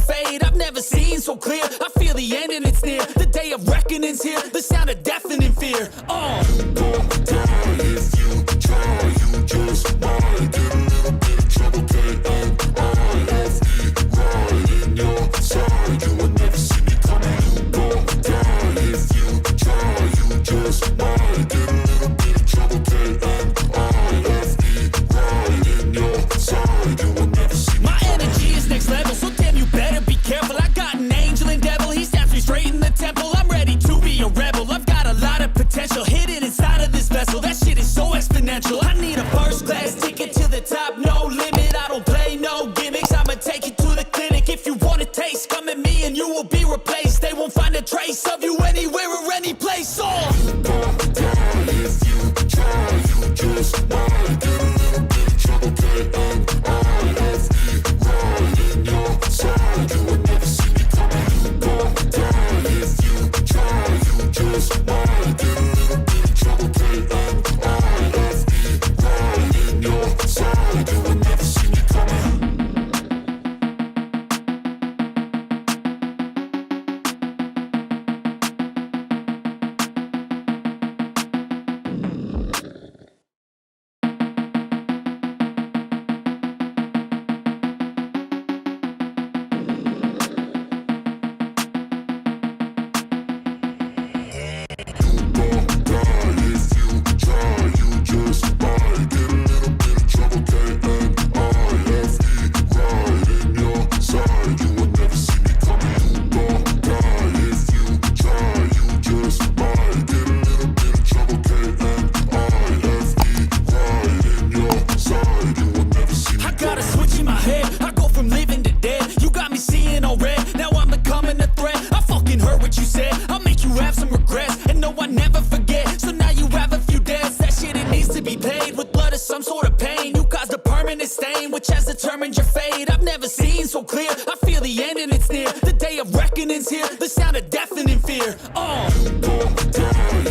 fade I've never seen so clear. I feel the end and it's near. The day of reckoning's here. The sound of deafening fear. You gon' die if you try. You just might get a little bit of trouble. K-N-I-F-E right in your side. You will never see me coming. You gon' die if you try. You just might get a little bit of trouble. K-N-I-F-E right in your side. You will never see me. My energy is next level, so damn you better be careful. I got an angel and devil, he snaps me straight in the temple. I'm ready to be a rebel, I've got a lot of potential hidden inside of this vessel. That shit is so exponential. I need a first class ticket to the top, no limit. I don't play no gimmicks, I'ma take you to the clinic. If you want a taste, come at me and you will be replaced. They won't find a trace of you anywhere or any place. You gon' die if you try. You just might get a little bit of trouble. K-N-I-F-E right in your side. You will never see me coming. You gon' die if you try. You just might get a little bit of trouble. K-N-I-F-E right in your side. You will never see me coming. Some sort of pain, you caused a permanent stain, which has determined your fate. I've never seen so clear. I feel the end and it's near. The day of reckoning's here. The sound of deafening fear. You gon' die